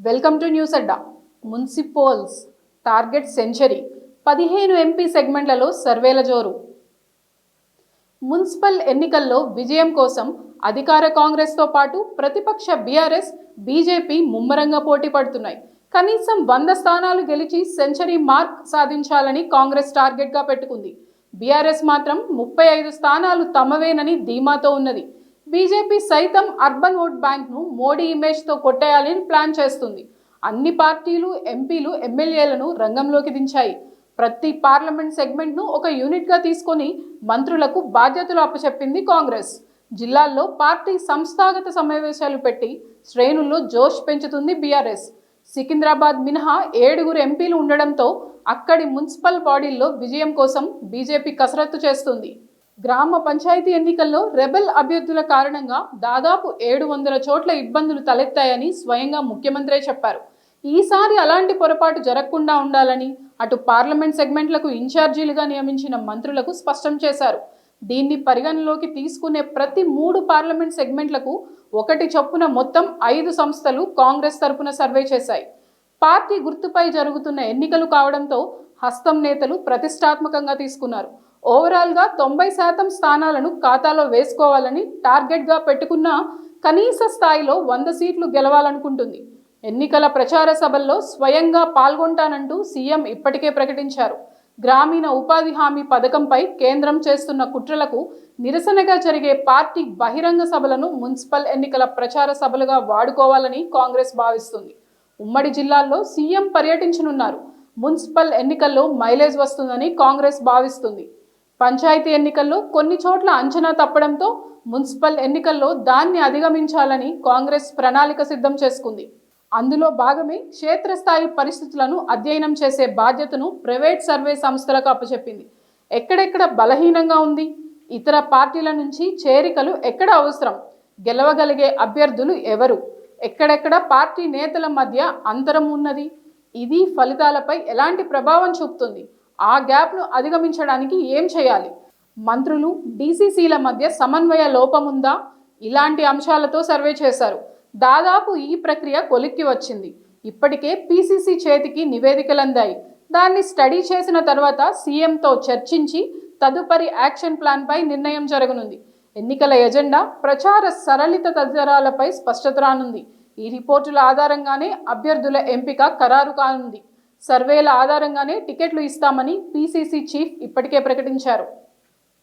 Welcome to news Adda. Municipals target century, 15 MP సెగ్మెంట్లలో సర్వేల జోరు. మున్సిపల్ ఎన్నికల్లో విజయం కోసం అధికార కాంగ్రెస్తో పాటు ప్రతిపక్ష బీఆర్ఎస్, బీజేపీ ముమ్మరంగా పోటీ పడుతున్నాయి. కనీసం 100 స్థానాలు గెలిచి సెంచరీ మార్క్ సాధించాలని కాంగ్రెస్ టార్గెట్గా పెట్టుకుంది. బీఆర్ఎస్ మాత్రం 35 స్థానాలు తమవేనని ధీమాతో ఉన్నది. బీజేపీ సైతం అర్బన్ ఓట్ బ్యాంక్ను మోడీ ఇమేజ్తో కొట్టేయాలని ప్లాన్ చేస్తుంది. అన్ని పార్టీలు ఎంపీలు, ఎమ్మెల్యేలను రంగంలోకి దించాయి. ప్రతి పార్లమెంట్ సెగ్మెంట్ను ఒక యూనిట్గా తీసుకొని మంత్రులకు బాధ్యతలు అప్పచెప్పింది కాంగ్రెస్. జిల్లాల్లో పార్టీ సంస్థాగత సమావేశాలు పెట్టి శ్రేణుల్లో జోష్ పెంచుతుంది బీఆర్ఎస్. సికింద్రాబాద్ మినహా 7 ఎంపీలు ఉండడంతో అక్కడి మున్సిపల్ బాడీల్లో విజయం కోసం బీజేపీ కసరత్తు చేస్తుంది. గ్రామ పంచాయతీ ఎన్నికల్లో రెబెల్ అభ్యర్థుల కారణంగా దాదాపు 700 చోట్ల ఇబ్బందులు తలెత్తాయని స్వయంగా ముఖ్యమంత్రే చెప్పారు. ఈసారి అలాంటి పొరపాటు జరగకుండా ఉండాలని అటు పార్లమెంట్ సెగ్మెంట్లకు ఇన్ఛార్జీలుగా నియమించిన మంత్రులకు స్పష్టం చేశారు. దీన్ని పరిగణలోకి తీసుకునే ప్రతి 3 పార్లమెంట్ సెగ్మెంట్లకు 1 చొప్పున మొత్తం 5 సంస్థలు కాంగ్రెస్ తరపున సర్వే చేశాయి. పార్టీ గుర్తుపై జరుగుతున్న ఎన్నికలు కావడంతో హస్తం నేతలు ప్రతిష్టాత్మకంగా తీసుకున్నారు. ఓవరాల్గా 90% స్థానాలను ఖాతాలో వేసుకోవాలని టార్గెట్గా పెట్టుకున్న కనీస స్థాయిలో 100 సీట్లు గెలవాలనుకుంటుంది. ఎన్నికల ప్రచార సభల్లో స్వయంగా పాల్గొంటానంటూ సీఎం ఇప్పటికే ప్రకటించారు. గ్రామీణ ఉపాధి హామీ పథకంపై కేంద్రం చేస్తున్న కుట్రలకు నిరసనగా జరిగే పార్టీ బహిరంగ సభలను మున్సిపల్ ఎన్నికల ప్రచార సభలుగా వాడుకోవాలని కాంగ్రెస్ భావిస్తుంది. ఉమ్మడి జిల్లాల్లో సీఎం పర్యటించనున్నారు. మున్సిపల్ ఎన్నికల్లో మైలేజ్ వస్తుందని కాంగ్రెస్ భావిస్తుంది. పంచాయతీ ఎన్నికల్లో కొన్ని చోట్ల అంచనా తప్పడంతో మున్సిపల్ ఎన్నికల్లో దాన్ని అధిగమించాలని కాంగ్రెస్ ప్రణాళిక సిద్ధం చేసుకుంది. అందులో భాగమే క్షేత్రస్థాయి పరిస్థితులను అధ్యయనం చేసే బాధ్యతను ప్రైవేట్ సర్వే సంస్థలకు అప్పచెప్పింది. ఎక్కడెక్కడ బలహీనంగా ఉంది, ఇతర పార్టీల నుంచి చేరికలు ఎక్కడ అవసరం, గెలవగలిగే అభ్యర్థులు ఎవరు, ఎక్కడెక్కడ పార్టీ నేతల మధ్య అంతరం ఉన్నది, ఇది ఫలితాలపై ఎలాంటి ప్రభావం చూపుతుంది, ఆ గ్యాప్ను అధిగమించడానికి ఏం చేయాలి, మంత్రులు డీసీసీల మధ్య సమన్వయ లోపం ఉందా, ఇలాంటి అంశాలతో సర్వే చేశారు. దాదాపు ఈ ప్రక్రియ కొలిక్కి వచ్చింది. ఇప్పటికే పీసీసీ చేతికి నివేదికలు అందాయి. దాన్ని స్టడీ చేసిన తర్వాత సీఎంతో చర్చించి తదుపరి యాక్షన్ ప్లాన్పై నిర్ణయం జరగనుంది. ఎన్నికల ఎజెండా, ప్రచార సరళిత తదితరాలపై స్పష్టత రానుంది. ఈ రిపోర్టుల ఆధారంగానే అభ్యర్థుల ఎంపిక ఖరారు కానుంది. సర్వేల ఆధారంగానే టికెట్లు ఇస్తామని పీసీసీ చీఫ్ ఇప్పటికే ప్రకటించారు.